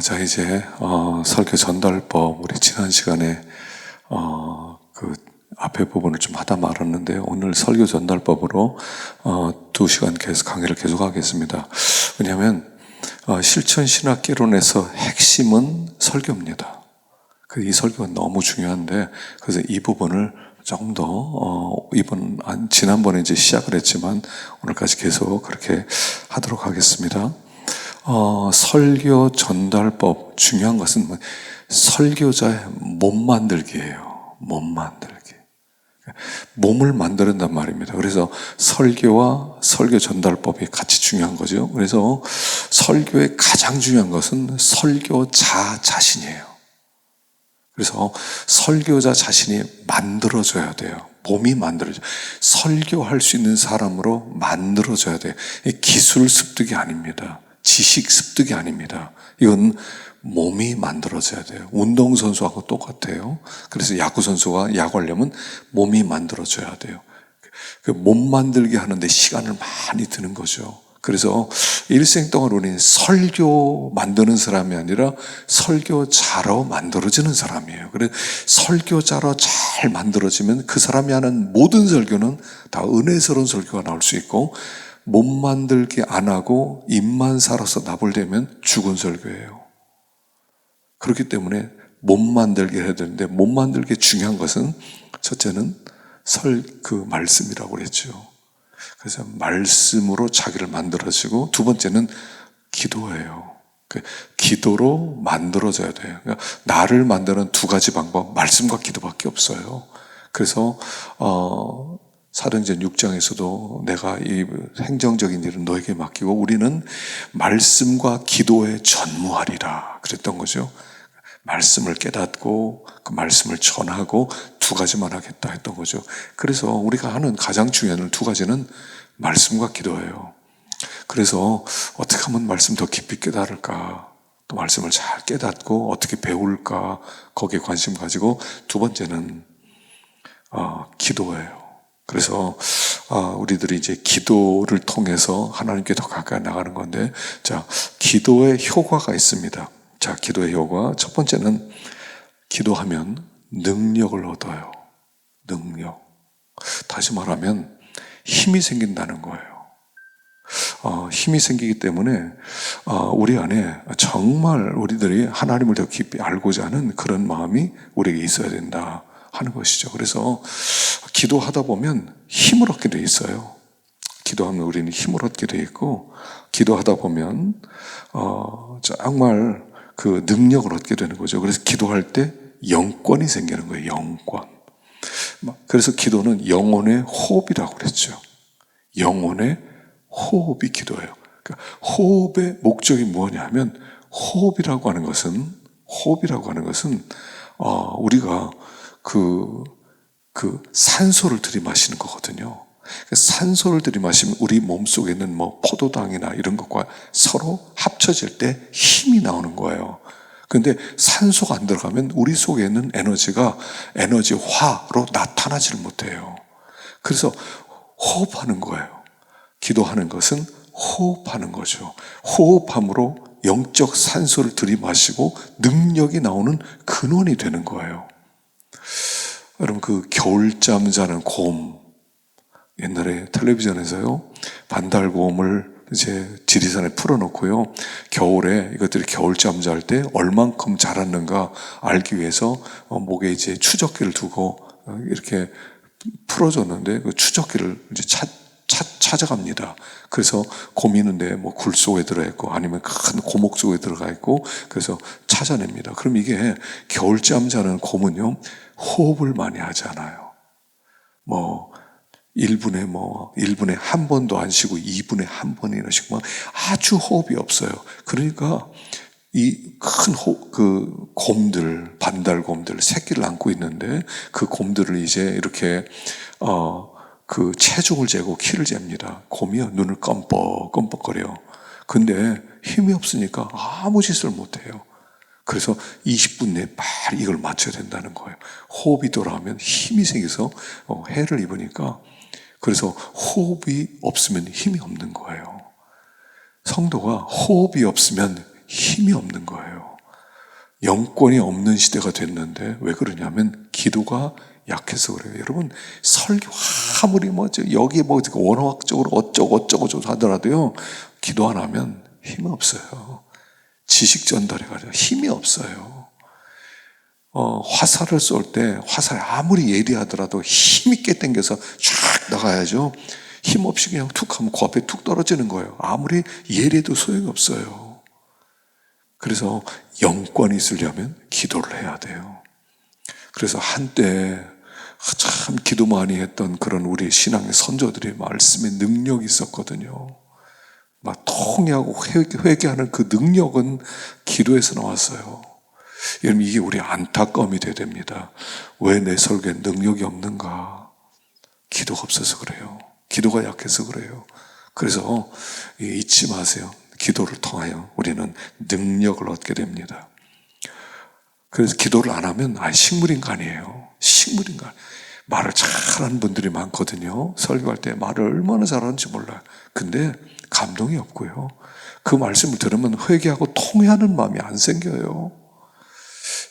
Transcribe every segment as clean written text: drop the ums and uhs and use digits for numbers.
자, 이제, 설교 전달법, 우리 지난 시간에, 그, 앞에 부분을 좀 하다 말았는데, 오늘 설교 전달법으로, 2시간 강의를 계속하겠습니다. 왜냐하면, 실천신학개론에서 핵심은 설교입니다. 이 설교가 너무 중요한데, 그래서 이 부분을 조금 더, 지난번에 이제 시작을 했지만, 오늘까지 계속 그렇게 하도록 하겠습니다. 설교 전달법, 중요한 것은 설교자의 몸 만들기예요. 몸 만들기. 몸을 만드는단 말입니다. 그래서 설교와 설교 전달법이 같이 중요한 거죠. 그래서 설교의 가장 중요한 것은 설교자 자신이에요. 그래서 설교자 자신이 만들어져야 돼요. 몸이 만들어져요. 설교할 수 있는 사람으로 만들어져야 돼요. 기술 습득이 아닙니다. 지식 습득이 아닙니다. 이건 몸이 만들어져야 돼요. 운동선수하고 똑같아요. 그래서 야구선수가 야구하려면 몸이 만들어져야 돼요. 그 몸 만들게 하는데 시간을 많이 드는 거죠. 그래서 일생 동안 우리는 설교 만드는 사람이 아니라 설교자로 만들어지는 사람이에요. 그래서 설교자로 잘 만들어지면 그 사람이 하는 모든 설교는 다 은혜스러운 설교가 나올 수 있고, 몸 만들기 안 하고 입만 살아서 나불대면 죽은 설교예요. 그렇기 때문에 몸 만들기 해야 되는데, 몸 만들기 중요한 것은 첫째는 말씀이라고 그랬죠. 그래서 말씀으로 자기를 만들어지고, 두 번째는 기도예요. 기도로 만들어져야 돼요. 그러니까 나를 만드는 두 가지 방법, 말씀과 기도밖에 없어요. 그래서 사도행전 6장에서도 내가 이 행정적인 일은 너에게 맡기고 우리는 말씀과 기도에 전무하리라 그랬던 거죠. 말씀을 깨닫고 그 말씀을 전하고 두 가지만 하겠다 했던 거죠. 그래서 우리가 하는 가장 중요한 두 가지는 말씀과 기도예요. 그래서 어떻게 하면 말씀 더 깊이 깨달을까, 또 말씀을 잘 깨닫고 어떻게 배울까, 거기에 관심 가지고, 두 번째는 기도예요. 그래서 우리들이 이제 기도를 통해서 하나님께 더 가까이 나가는 건데, 자, 기도의 효과가 있습니다. 자, 기도의 효과. 첫 번째는 기도하면 능력을 얻어요. 능력. 다시 말하면 힘이 생긴다는 거예요. 힘이 생기기 때문에 우리 안에 정말 우리들이 하나님을 더 깊이 알고자 하는 그런 마음이 우리에게 있어야 된다 하는 것이죠. 그래서 기도하다 보면 힘을 얻게 돼 있어요. 기도하면 우리는 힘을 얻게 돼 있고, 기도하다 보면 정말 그 능력을 얻게 되는 거죠. 그래서 기도할 때 영권이 생기는 거예요. 영권. 그래서 기도는 영혼의 호흡이라고 그랬죠. 영혼의 호흡이 기도예요. 그러니까 호흡의 목적이 뭐냐면, 호흡이라고 하는 것은 우리가 그 산소를 들이마시는 거거든요. 산소를 들이마시면 우리 몸속에 있는 포도당이나 이런 것과 서로 합쳐질 때 힘이 나오는 거예요. 그런데 산소가 안 들어가면 우리 속에 있는 에너지가 에너지화로 나타나지를 못해요. 그래서 호흡하는 거예요. 기도하는 것은 호흡하는 거죠. 호흡함으로 영적 산소를 들이마시고 능력이 나오는 근원이 되는 거예요. 여러분, 그 겨울잠 자는 곰, 옛날에 텔레비전에서요, 반달곰을 이제 지리산에 풀어놓고요, 겨울에 이것들이 겨울잠 잘 때 얼만큼 자랐는가 알기 위해서 목에 이제 추적기를 두고 이렇게 풀어줬는데, 그 추적기를 이제 찾아갑니다. 그래서 곰이 있는데 굴 속에 들어있고 아니면 큰 고목 속에 들어가 있고, 그래서 찾아냅니다. 그럼 이게 겨울잠 자는 곰은요, 호흡을 많이 하잖아요. 1분에 한 번도 안 쉬고 2분에 한 번이나 쉬고 아주 호흡이 없어요. 그러니까 이 큰 곰들, 반달곰들 새끼를 안고 있는데, 그 곰들을 이제 이렇게 그 체중을 재고 키를 잽니다. 곰이요, 눈을 껌뻑껌뻑거려요. 근데 힘이 없으니까 아무 짓을 못해요. 그래서 20분 내에 빨리 이걸 맞춰야 된다는 거예요. 호흡이 돌아오면 힘이 생겨서 해를 입으니까, 그래서 호흡이 없으면 힘이 없는 거예요. 성도가 호흡이 없으면 힘이 없는 거예요. 영권이 없는 시대가 됐는데 왜 그러냐면 기도가 약해서 그래요. 여러분, 설교 아무리 여기 원어학적으로 어쩌고 하더라도요, 기도 안 하면 힘이 없어요. 지식 전달해가지고 힘이 없어요. 화살을 쏠 때 화살이 아무리 예리하더라도 힘있게 당겨서 쫙 나가야죠. 힘없이 그냥 툭 하면 그 앞에 툭 떨어지는 거예요. 아무리 예리해도 소용이 없어요. 그래서 영권이 있으려면 기도를 해야 돼요. 그래서 한때 참 기도 많이 했던 그런 우리 신앙의 선조들의 말씀에 능력이 있었거든요. 막 통회하고 회개하는 그 능력은 기도에서 나왔어요. 여러분, 이게 우리 안타까움이 돼야 됩니다. 왜 내 설교에 능력이 없는가? 기도가 없어서 그래요. 기도가 약해서 그래요. 그래서 잊지 마세요. 기도를 통하여 우리는 능력을 얻게 됩니다. 그래서 기도를 안 하면 식물인간이에요. 식물인간. 말을 잘하는 분들이 많거든요. 설교할 때 말을 얼마나 잘하는지 몰라요. 근데 감동이 없고요. 그 말씀을 들으면 회개하고 통회하는 마음이 안 생겨요.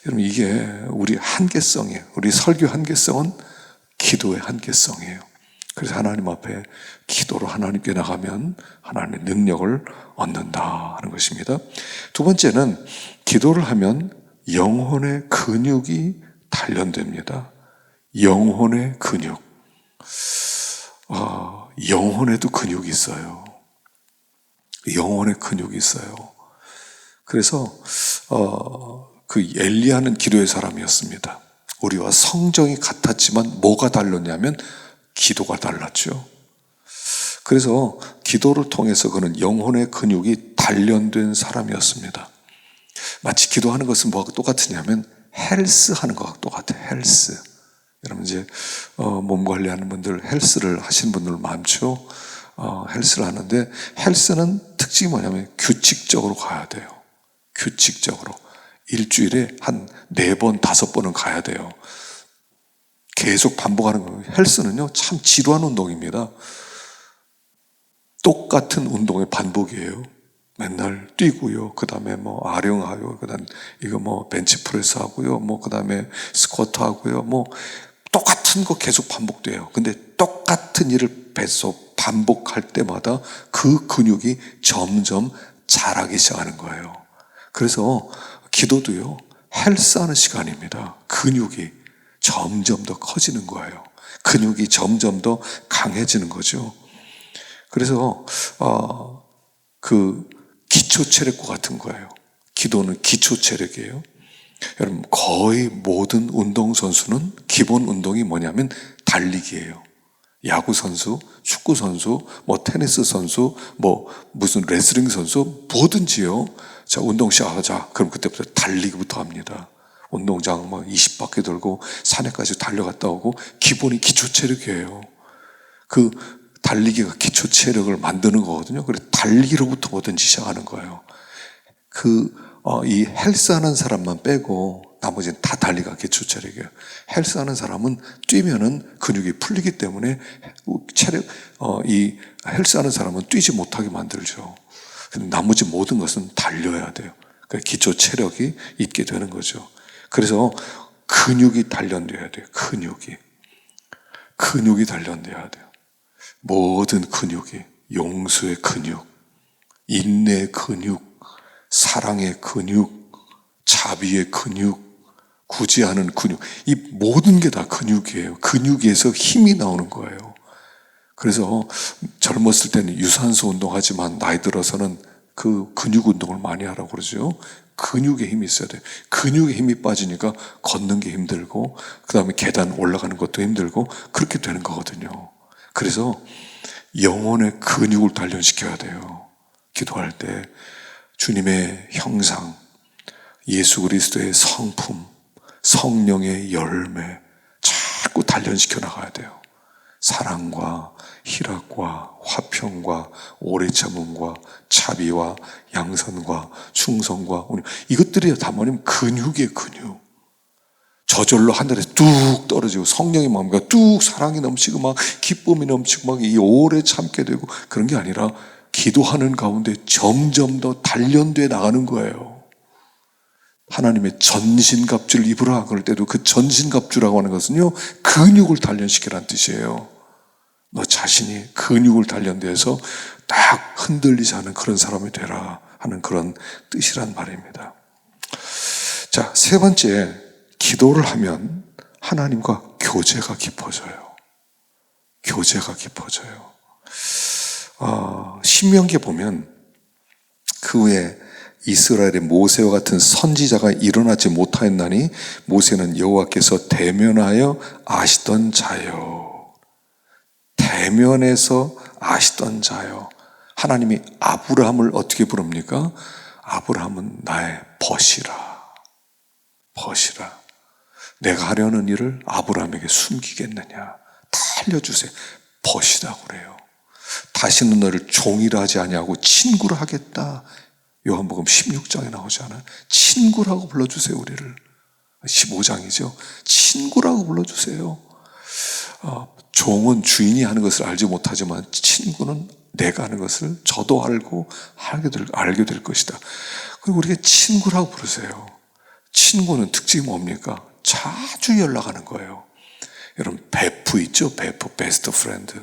여러분, 이게 우리 한계성이에요. 우리 설교 한계성은 기도의 한계성이에요. 그래서 하나님 앞에 기도로 하나님께 나가면 하나님의 능력을 얻는다 하는 것입니다. 두 번째는 기도를 하면 영혼의 근육이 단련됩니다. 영혼의 근육. 영혼에도 근육이 있어요. 영혼의 근육이 있어요. 그래서 그 엘리야는 기도의 사람이었습니다. 우리와 성정이 같았지만 뭐가 달랐냐면 기도가 달랐죠. 그래서 기도를 통해서 그는 영혼의 근육이 단련된 사람이었습니다. 마치 기도하는 것은 뭐하고 똑같으냐면 헬스 하는 것과 똑같아요. 헬스. 여러분, 이제 몸 관리하는 분들, 헬스를 하시는 분들 많죠. 헬스를 하는데 헬스는 특징이 뭐냐면 규칙적으로 가야 돼요. 규칙적으로. 일주일에 한 4번, 5번은 가야 돼요. 계속 반복하는 거예요. 헬스는요, 참 지루한 운동입니다. 똑같은 운동의 반복이에요. 맨날 뛰고요. 그 다음에 아령하고요. 그 다음에 이거 벤치프레스 하고요. 그 다음에 스쿼트 하고요. 똑같은 거 계속 반복돼요. 근데 똑같은 일을 계속 반복할 때마다 그 근육이 점점 자라기 시작하는 거예요. 그래서 기도도요, 헬스하는 시간입니다. 근육이 점점 더 커지는 거예요. 근육이 점점 더 강해지는 거죠. 그래서 그 기초 체력과 같은 거예요. 기도는 기초 체력이에요. 여러분, 거의 모든 운동 선수는 기본 운동이 뭐냐면 달리기예요. 야구 선수, 축구 선수, 테니스 선수, 무슨 레슬링 선수, 뭐든지요. 자, 운동 시작하자. 그럼 그때부터 달리기부터 합니다. 운동장 20바퀴 돌고 산에까지 달려갔다 오고, 기본이 기초 체력이에요. 그 달리기가 기초 체력을 만드는 거거든요. 그래서 달리기로부터 뭐든지 시작하는 거예요. 이 헬스하는 사람만 빼고 나머지는 다 달리기가 기초 체력이에요. 헬스하는 사람은 뛰면은 근육이 풀리기 때문에 이 헬스하는 사람은 뛰지 못하게 만들죠. 근데 나머지 모든 것은 달려야 돼요. 그러니까 기초 체력이 있게 되는 거죠. 그래서 근육이 단련돼야 돼요. 근육이 단련돼야 돼요. 모든 근육이, 용서의 근육, 인내의 근육, 사랑의 근육, 자비의 근육, 구제하는 근육, 이 모든 게 다 근육이에요. 근육에서 힘이 나오는 거예요. 그래서 젊었을 때는 유산소 운동하지만 나이 들어서는 그 근육 운동을 많이 하라고 그러죠. 근육에 힘이 있어야 돼요. 근육에 힘이 빠지니까 걷는 게 힘들고, 그 다음에 계단 올라가는 것도 힘들고, 그렇게 되는 거거든요. 그래서 영혼의 근육을 단련시켜야 돼요. 기도할 때 주님의 형상, 예수 그리스도의 성품, 성령의 열매 자꾸 단련시켜 나가야 돼요. 사랑과 희락과 화평과 오래 참음과 자비와 양선과 충성과 이것들이 다 뭐냐면 근육이에요. 근육. 저절로 하늘에 뚝 떨어지고 성령의 마음과 뚝 사랑이 넘치고 막 기쁨이 넘치고 막 이 오래 참게 되고, 그런 게 아니라 기도하는 가운데 점점 더 단련돼 나가는 거예요. 하나님의 전신갑주를 입으라 그럴 때도 그 전신갑주라고 하는 것은요, 근육을 단련시키라는 뜻이에요. 너 자신이 근육을 단련돼서 딱 흔들리지 않은 그런 사람이 되라 하는 그런 뜻이란 말입니다. 자, 세 번째, 기도를 하면 하나님과 교제가 깊어져요. 교제가 깊어져요. 신명기에 보면 그 후에 이스라엘의 모세와 같은 선지자가 일어나지 못하였나니 모세는 여호와께서 대면하여 아시던 자요. 대면에서 아시던 자요. 하나님이 아브라함을 어떻게 부릅니까? 아브라함은 나의 벗이라. 벗이라. 내가 하려는 일을 아브라함에게 숨기겠느냐. 다 알려주세요. 벗이라고 그래요. 다시는 너를 종이라 하지 아니하고 친구라 하겠다. 요한복음 16장에 나오잖아요. 친구라고 불러주세요, 우리를. 15장이죠. 친구라고 불러주세요. 종은 주인이 하는 것을 알지 못하지만 친구는 내가 하는 것을 저도 알고 알게 될 것이다. 그리고 우리가 친구라고 부르세요. 친구는 특징이 뭡니까? 자주 연락하는 거예요. 여러분, 베프 있죠? 베프, 베스트 프렌드.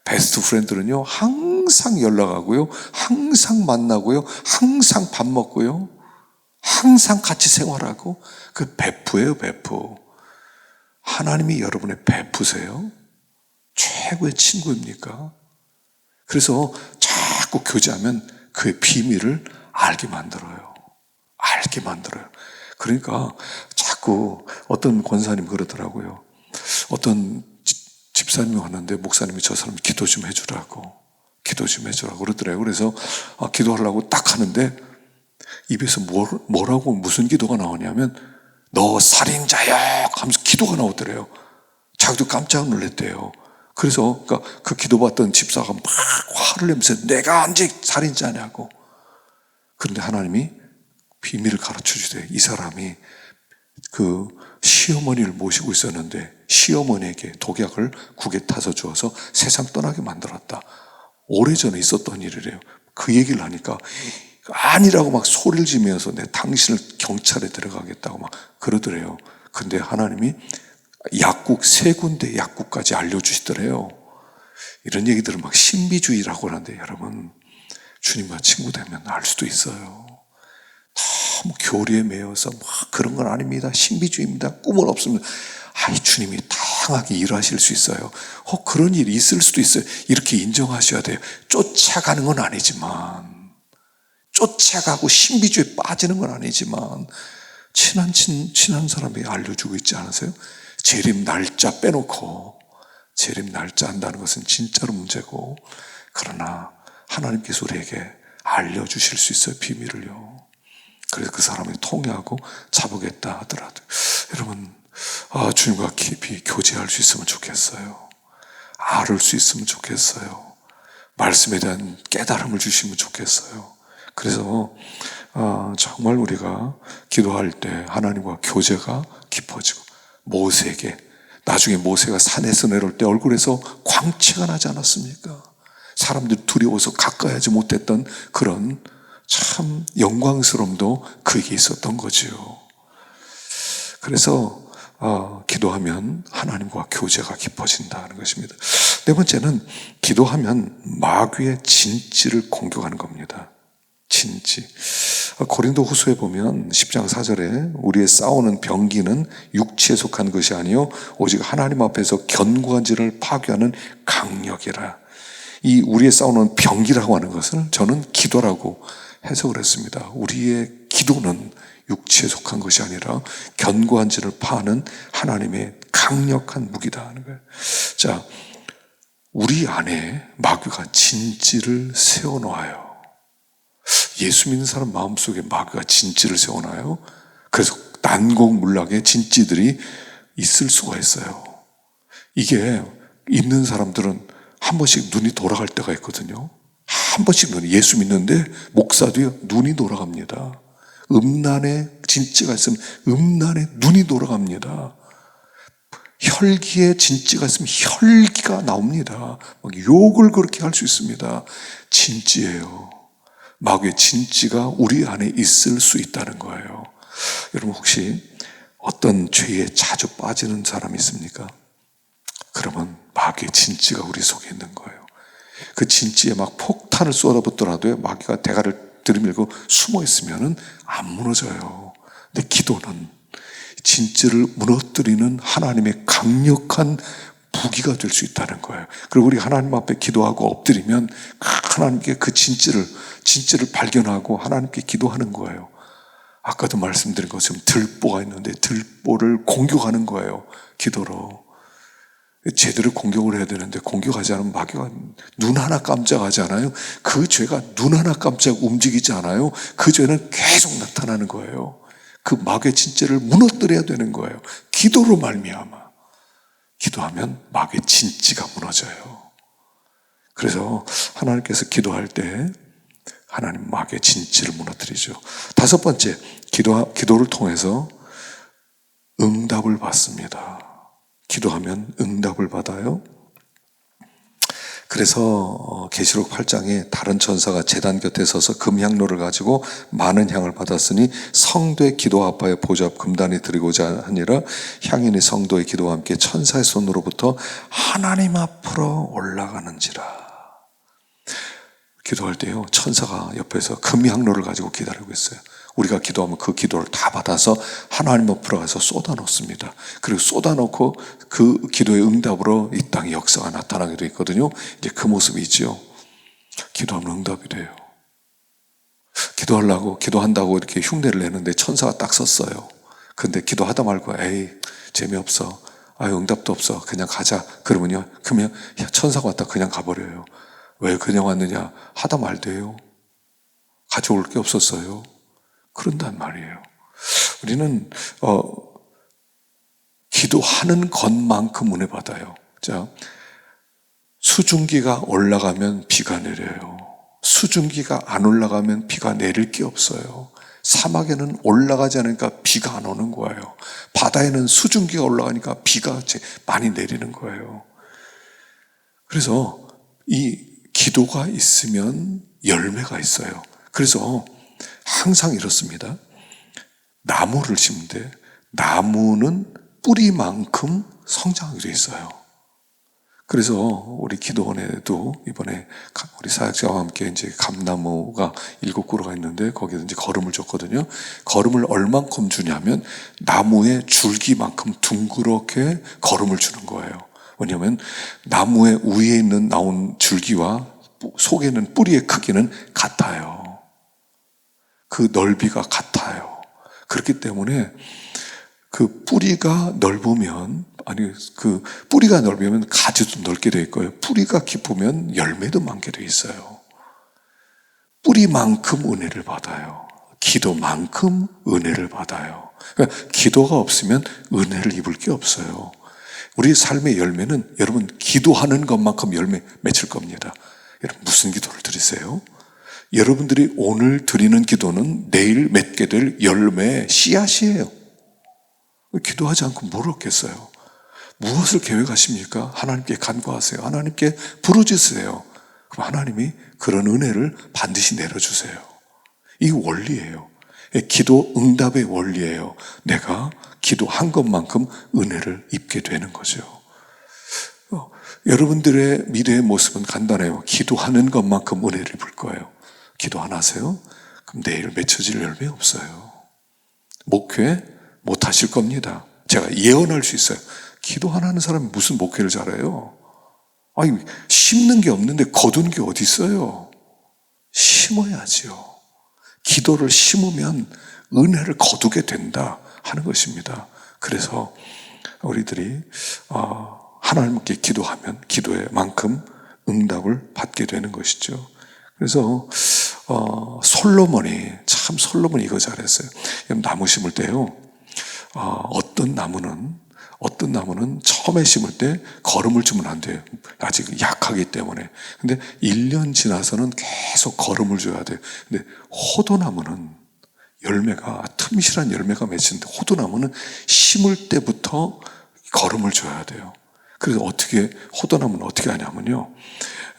베스트 프렌드는요, 항상 연락하고요, 항상 만나고요, 항상 밥 먹고요, 항상 같이 생활하고, 그 베프예요, 베프. 하나님이 여러분의 베프세요? 최고의 친구입니까? 그래서 자꾸 교제하면 그의 비밀을 알게 만들어요. 알게 만들어요. 그러니까 자꾸 어떤 권사님 그러더라고요. 어떤 집사님이 왔는데 목사님이 저 사람 기도 좀 해주라고 그러더래요. 그래서 기도하려고 딱 하는데 입에서 뭐라고 무슨 기도가 나오냐면 너 살인자야 하면서 기도가 나오더래요. 자기도 깜짝 놀랐대요. 그래서 그 기도받던 집사가 막 화를 내면서 내가 언제 살인자냐고. 그런데 하나님이 비밀을 가르쳐 주세요. 이 사람이 그 시어머니를 모시고 있었는데 시어머니에게 독약을 국에 타서 주어서 세상 떠나게 만들었다. 오래전에 있었던 일이래요. 그 얘기를 하니까 아니라고 막 소리를 지면서 내 당신을 경찰에 데려가겠다고 막 그러더래요. 근데 하나님이 약국, 3군데 약국까지 알려주시더래요. 이런 얘기들은 막 신비주의라고 하는데 여러분, 주님과 친구 되면 알 수도 있어요. 너무 교리에 매여서 막 그런 건 아닙니다. 신비주의입니다. 꿈은 없습니다. 주님이 다양하게 일하실 수 있어요. 그런 일이 있을 수도 있어요. 이렇게 인정하셔야 돼요. 쫓아가는 건 아니지만, 쫓아가고 신비주의에 빠지는 건 아니지만, 친한 사람이 알려주고 있지 않으세요? 재림 날짜 빼놓고, 재림 날짜 한다는 것은 진짜로 문제고, 그러나 하나님께서 우리에게 알려주실 수 있어요. 비밀을요. 그래서 그 사람이 통회하고 잡으겠다 하더라도 여러분, 주님과 깊이 교제할 수 있으면 좋겠어요. 알을 수 있으면 좋겠어요. 말씀에 대한 깨달음을 주시면 좋겠어요. 그래서 정말 우리가 기도할 때 하나님과 교제가 깊어지고, 모세에게 나중에 모세가 산에서 내려올 때 얼굴에서 광채가 나지 않았습니까? 사람들이 두려워서 가까이 하지 못했던 그런 참 영광스러움도 그에게 있었던 거지요. 그래서 기도하면 하나님과 교제가 깊어진다는 것입니다. 네 번째는 기도하면 마귀의 진지를 공격하는 겁니다. 진지. 고린도 후서에 보면 10장 4절에 우리의 싸우는 병기는 육체에 속한 것이 아니요 오직 하나님 앞에서 견고한 질을 파괴하는 강력이라. 이 우리의 싸우는 병기라고 하는 것을 저는 기도라고 해석을 했습니다. 우리의 기도는 육체에 속한 것이 아니라 견고한 질을 파는 하나님의 강력한 무기다 하는 거예요. 자, 우리 안에 마귀가 진지를 세워놓아요. 예수 믿는 사람 마음속에 마귀가 진지를 세워놔요. 그래서 난공불락의 진지들이 있을 수가 있어요. 이게 있는 사람들은 한 번씩 눈이 돌아갈 때가 있거든요. 한 번씩 예수 믿는데 목사도요, 눈이 돌아갑니다. 음란에 진지가 있으면 음란에 눈이 돌아갑니다. 혈기에 진지가 있으면 혈기가 나옵니다. 막 욕을 그렇게 할 수 있습니다. 진지예요. 마귀의 진지가 우리 안에 있을 수 있다는 거예요. 여러분 혹시 어떤 죄에 자주 빠지는 사람이 있습니까? 그러면 마귀의 진지가 우리 속에 있는 거예요. 그 진지에 막 폭탄을 쏟아붓더라도 마귀가 대가를 들이밀고 숨어 있으면 안 무너져요. 근데 기도는 진지를 무너뜨리는 하나님의 강력한 무기가 될 수 있다는 거예요. 그리고 우리 하나님 앞에 기도하고 엎드리면 하나님께 그 진지를 발견하고 하나님께 기도하는 거예요. 아까도 말씀드린 것처럼 들보가 있는데 들보를 공격하는 거예요. 기도로. 제대로 공격을 해야 되는데 공격하지 않으면 마귀가 눈 하나 깜짝하지 않아요. 그 죄가 눈 하나 깜짝 움직이지 않아요. 그 죄는 계속 나타나는 거예요. 그 마귀의 진죄를 무너뜨려야 되는 거예요. 기도로 말미암아. 기도하면 마귀의 진지가 무너져요. 그래서 하나님께서 기도할 때 하나님 마귀의 진지를 무너뜨리죠. 다섯 번째, 기도를 통해서 응답을 받습니다. 기도하면 응답을 받아요. 그래서 계시록 8장에 다른 천사가 제단 곁에 서서 금향로를 가지고 많은 향을 받았으니 성도의 기도와 아빠의 보좌 앞 금단에 드리고자 하니라. 향인이 성도의 기도와 함께 천사의 손으로부터 하나님 앞으로 올라가는지라. 기도할 때요, 천사가 옆에서 금향로를 가지고 기다리고 있어요. 우리가 기도하면 그 기도를 다 받아서 하나님 앞으로 가서 쏟아놓습니다. 그리고 쏟아놓고 그 기도의 응답으로 이 땅의 역사가 나타나게 돼 있거든요. 이제 그 모습이지요. 기도하면 응답이 돼요. 기도한다고 이렇게 흉내를 내는데 천사가 딱 섰어요. 근데 기도하다 말고 에이 재미없어. 아유 응답도 없어. 그냥 가자. 그러면 천사가 왔다 그냥 가버려요. 왜 그냥 왔느냐? 하다 말대요. 가져올 게 없었어요. 그런단 말이에요. 우리는 기도하는 것만큼 은혜 받아요. 자, 수증기가 올라가면 비가 내려요. 수증기가 안 올라가면 비가 내릴 게 없어요. 사막에는 올라가지 않으니까 비가 안 오는 거예요. 바다에는 수증기가 올라가니까 비가 많이 내리는 거예요. 그래서 이 기도가 있으면 열매가 있어요. 그래서 항상 이렇습니다. 나무를 심는데 나무는 뿌리만큼 성장하게 돼 있어요. 그래서 우리 기도원에도 이번에 우리 사역자와 함께 이제 감나무가 7그루가 있는데 거기에 이제 거름을 줬거든요. 거름을 얼만큼 주냐면 나무의 줄기만큼 둥그렇게 거름을 주는 거예요. 왜냐하면 나무의 위에 나온 줄기와 속에 있는 뿌리의 크기는 같아요. 그 넓이가 같아요. 그렇기 때문에 그 뿌리가 넓으면 가지도 넓게 되어 있고요. 뿌리가 깊으면 열매도 많게 되어 있어요. 뿌리만큼 은혜를 받아요. 기도만큼 은혜를 받아요. 그러니까 기도가 없으면 은혜를 입을 게 없어요. 우리 삶의 열매는 여러분 기도하는 것만큼 열매 맺을 겁니다. 여러분 무슨 기도를 드리세요? 여러분들이 오늘 드리는 기도는 내일 맺게 될 열매의 씨앗이에요. 기도하지 않고 뭘 얻겠어요? 무엇을 계획하십니까? 하나님께 간구하세요. 하나님께 부르짖으세요. 그럼 하나님이 그런 은혜를 반드시 내려주세요. 이 원리예요. 기도 응답의 원리예요. 내가 기도한 것만큼 은혜를 입게 되는 거죠. 여러분들의 미래의 모습은 간단해요. 기도하는 것만큼 은혜를 입을 거예요. 기도 안 하세요? 그럼 내일 맺혀질 열매 없어요. 목회 못 하실 겁니다. 제가 예언할 수 있어요. 기도 안 하는 사람이 무슨 목회를 잘해요? 아니, 심는 게 없는데 거두는 게 어디 있어요? 심어야지요. 기도를 심으면 은혜를 거두게 된다 하는 것입니다. 그래서 우리들이 하나님께 기도하면 기도에 만큼 응답을 받게 되는 것이죠. 그래서 솔로몬이 이거 잘했어요. 나무 심을 때요. 어떤 나무는 처음에 심을 때 거름을 주면 안 돼요. 아직 약하기 때문에. 근데 1년 지나서는 계속 거름을 줘야 돼요. 근데 호도나무는 틈실한 열매가 맺히는데 호도나무는 심을 때부터 거름을 줘야 돼요. 그래서 호도나무는 어떻게 하냐면요.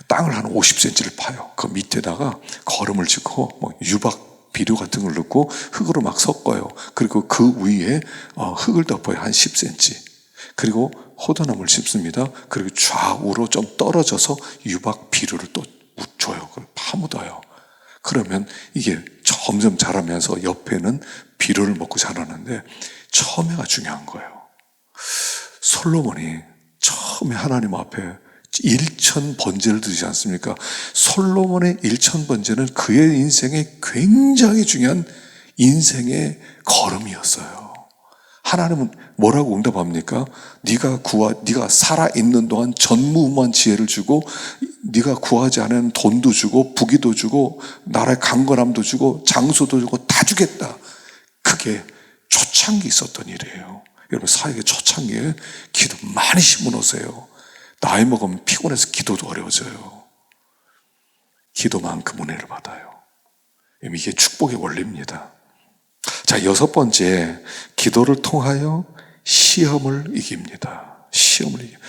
땅을 한 50cm를 파요. 그 밑에다가 거름을 짓고 유박 비료 같은 걸 넣고 흙으로 막 섞어요. 그리고 그 위에 흙을 덮어요. 한 10cm. 그리고 호두나무를 심습니다. 그리고 좌우로 좀 떨어져서 유박 비료를 또 묻혀요. 그걸 파묻어요. 그러면 이게 점점 자라면서 옆에는 비료를 먹고 자라는데 처음에가 중요한 거예요. 솔로몬이 처음에 하나님 앞에 일천 번제를 드리지 않습니까? 솔로몬의 일천 번제는 그의 인생에 굉장히 중요한 인생의 걸음이었어요. 하나님은 뭐라고 응답합니까? 네가 살아 있는 동안 전무후무한 지혜를 주고, 네가 구하지 않은 돈도 주고, 부귀도 주고, 나라의 강건함도 주고, 장소도 주고 다 주겠다. 그게 초창기 있었던 일이에요. 여러분, 사역의 초창기에 기도 많이 심어놓으세요. 나이 먹으면 피곤해서 기도도 어려워져요. 기도만큼 은혜를 받아요. 이게 축복의 원리입니다. 자, 6번째, 기도를 통하여 시험을 이깁니다. 시험을 이깁니다.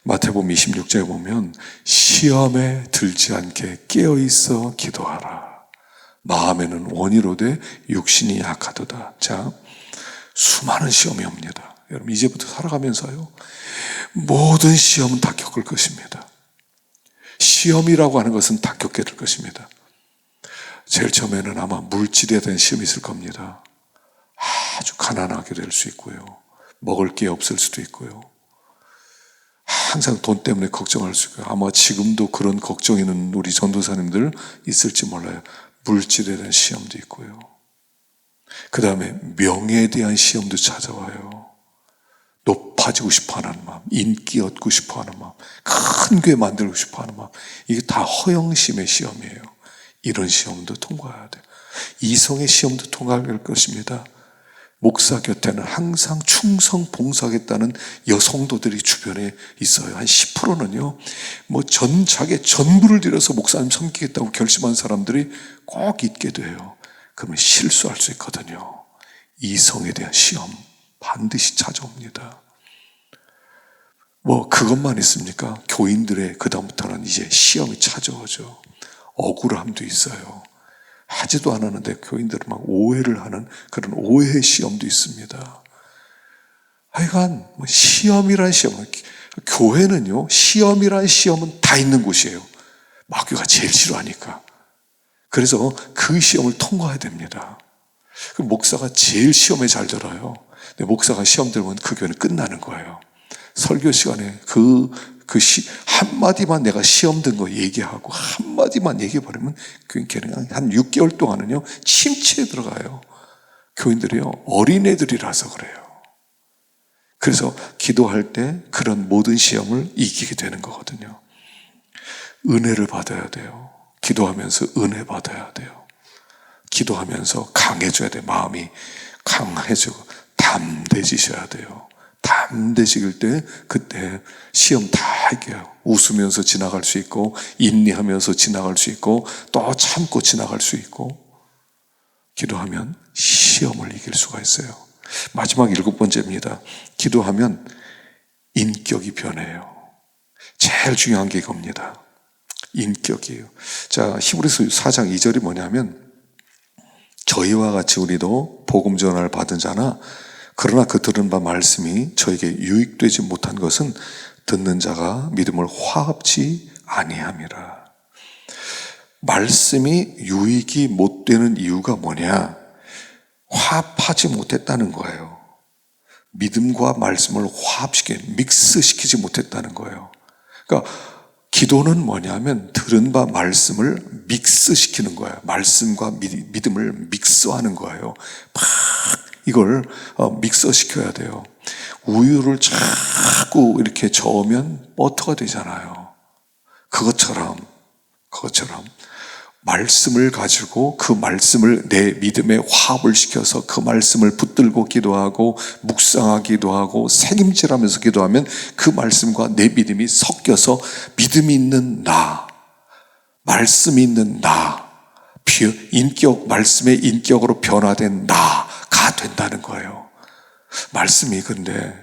마태복음 26장에 보면 시험에 들지 않게 깨어있어 기도하라. 마음에는 원이로되 육신이 약하도다. 자, 수많은 시험이 옵니다. 여러분, 이제부터 살아가면서요, 모든 시험은 다 겪을 것입니다. 시험이라고 하는 것은 다 겪게 될 것입니다. 제일 처음에는 아마 물질에 대한 시험이 있을 겁니다. 아주 가난하게 될 수 있고요. 먹을 게 없을 수도 있고요. 항상 돈 때문에 걱정할 수 있고요. 아마 지금도 그런 걱정이 있는 우리 전도사님들 있을지 몰라요. 물질에 대한 시험도 있고요. 그 다음에 명예에 대한 시험도 찾아와요. 높아지고 싶어하는 마음, 인기 얻고 싶어하는 마음, 큰 교회 만들고 싶어하는 마음, 이게 다 허영심의 시험이에요. 이런 시험도 통과해야 돼요. 이성의 시험도 통과할 것입니다. 목사 곁에는 항상 충성 봉사하겠다는 여성도들이 주변에 있어요. 한 10%는요, 자기 전부를 들여서 목사님 섬기겠다고 결심한 사람들이 꼭 있게 돼요. 그러면 실수할 수 있거든요. 이성에 대한 시험 반드시 찾아옵니다. 그것만 있습니까? 교인들의 그다음부터는 이제 시험이 찾아오죠. 억울함도 있어요. 하지도 않았는데 교인들은 막 오해를 하는 그런 오해의 시험도 있습니다. 하여간 시험이란 시험은, 교회는요, 시험이란 시험은 다 있는 곳이에요. 마귀가 제일 싫어하니까. 그래서 그 시험을 통과해야 됩니다. 목사가 제일 시험에 잘 들어요. 근데 목사가 시험 들면 그 교회는 끝나는 거예요. 설교 시간에 한마디만 내가 시험 든 거 얘기하고 한마디만 얘기해버리면 교인들은 한 6개월 동안은요, 침체에 들어가요. 교인들이요, 어린애들이라서 그래요. 그래서 기도할 때 그런 모든 시험을 이기게 되는 거거든요. 은혜를 받아야 돼요. 기도하면서 은혜 받아야 돼요. 기도하면서 강해져야 돼요. 마음이 강해지고 담대해지셔야 돼요. 담대해질 때 그때 시험 다 이겨요. 웃으면서 지나갈 수 있고, 인내하면서 지나갈 수 있고, 또 참고 지나갈 수 있고, 기도하면 시험을 이길 수가 있어요. 마지막 7번째입니다. 기도하면 인격이 변해요. 제일 중요한 게 이겁니다. 인격이에요. 자, 히브리서 4장 2절이 뭐냐면, 저희와 같이 우리도 복음 전화를 받은 자나 그러나 그 들은 바 말씀이 저에게 유익되지 못한 것은 듣는 자가 믿음을 화합치 아니함이라. 말씀이 유익이 못 되는 이유가 뭐냐? 화합하지 못했다는 거예요. 믿음과 말씀을 믹스시키지 못했다는 거예요. 그러니까 기도는 뭐냐면 들은 바 말씀을 믹스시키는 거예요. 말씀과 믿음을 믹스하는 거예요. 막 이걸 믹서시켜야 돼요. 우유를 자꾸 이렇게 저으면 버터가 되잖아요. 그것처럼 말씀을 가지고 그 말씀을 내 믿음에 화합을 시켜서 그 말씀을 붙들고 기도하고 묵상하기도 하고 새김질하면서 기도하면 그 말씀과 내 믿음이 섞여서 믿음이 있는 나, 말씀이 있는 나, 말씀의 인격으로 변화된 나가 된다는 거예요. 말씀이 근데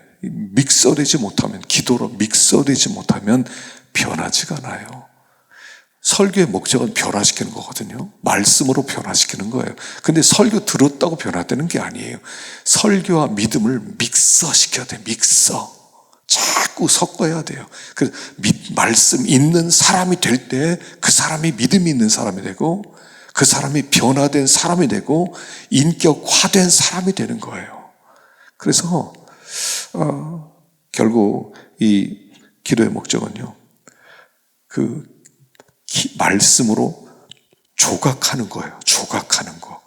기도로 믹서되지 못하면 변하지가 않아요. 설교의 목적은 변화시키는 거거든요. 말씀으로 변화시키는 거예요. 근데 설교 들었다고 변화되는 게 아니에요. 설교와 믿음을 믹서시켜야 돼요. 믹서. 자꾸 섞어야 돼요. 그래서 말씀 있는 사람이 될 때 그 사람이 믿음이 있는 사람이 되고 그 사람이 변화된 사람이 되고 인격화된 사람이 되는 거예요. 그래서 결국 이 기도의 목적은요, 그 말씀으로 조각하는 거예요. 조각하는 거.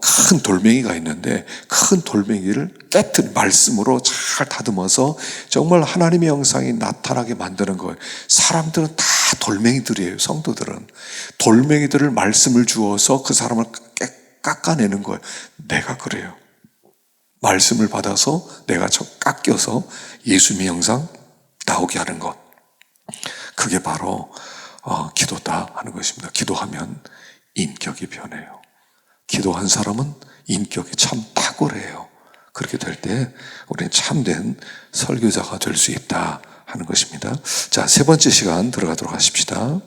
큰 돌멩이가 있는데 큰 돌멩이를 말씀으로 잘 다듬어서 정말 하나님의 형상이 나타나게 만드는 거예요. 사람들은 다 돌멩이들이에요. 성도들은 돌멩이들을 말씀을 주어서 그 사람을 깎아내는 거예요. 내가 그래요. 말씀을 받아서 내가 깎여서 예수님의 형상 나오게 하는 것, 그게 바로 기도다 하는 것입니다. 기도하면 인격이 변해요. 기도한 사람은 인격이 참 탁월해요. 그렇게 될 때 우리는 참된 설교자가 될 수 있다 하는 것입니다. 자, 세 번째 시간 들어가도록 하십시다.